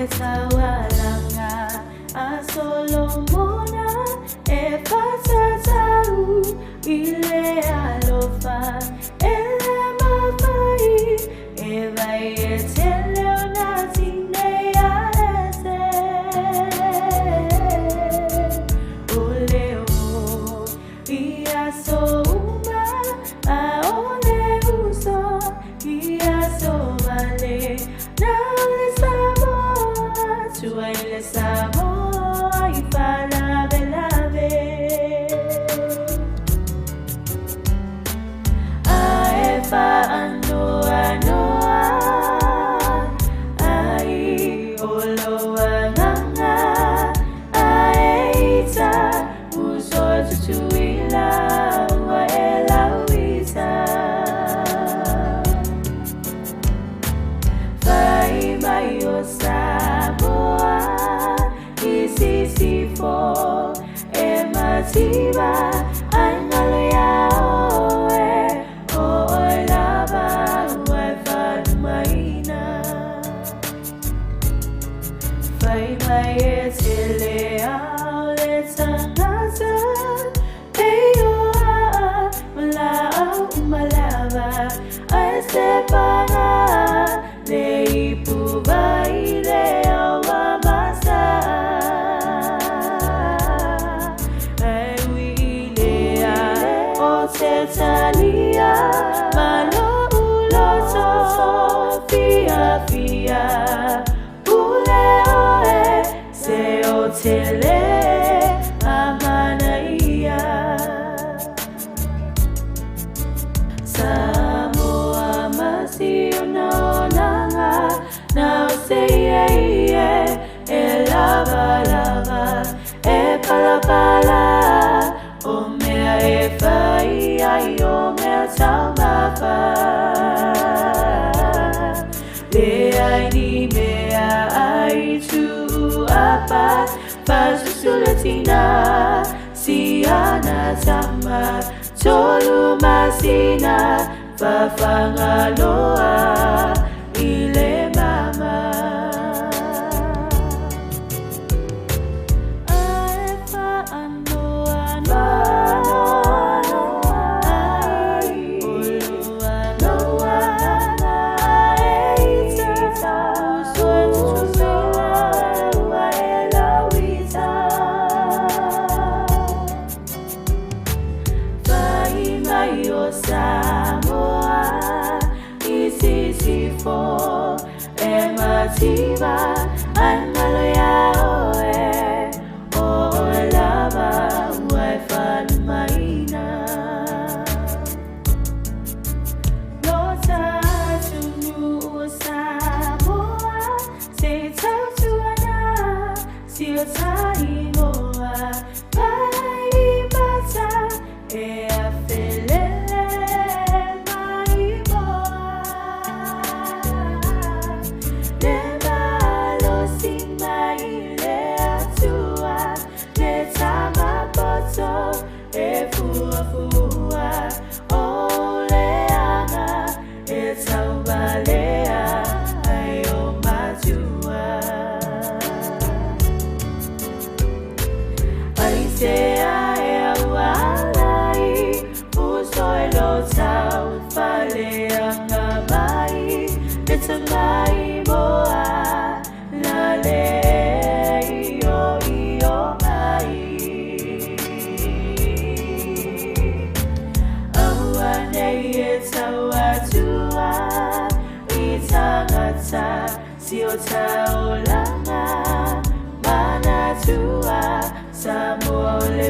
Etawalanga a Solomona e Fatau ile alofa ele mafai e vai eteleona tine ate oleo ia souma a ole uso ia so vale na tu le sabo ai para belave aefa anoa ai oloa nganga aeita uso tutuila wa elawita vai mai for emativa angaloya oe oe lava wefan maina fai mai etele ale tangasa eyo malava aesepana leipu baile Talia, malo uloto, fia, ule oe, se otele, amanaia. Samoa masio na nanga, na useye, e lava, e pala, o mea e fai ai o mea taumafa le ai ni mea ai tu apa fasulatina siana tama tolu masina fafangaloa ile mama Samoa isisi for emativa angaloya oe oe lava wefan maina lota tunu Samoa se tautuana si otai moa pai bata e afele it's a mai moa la le yo mai awane yetawa tua itangata siota olanga mana tua Samoa le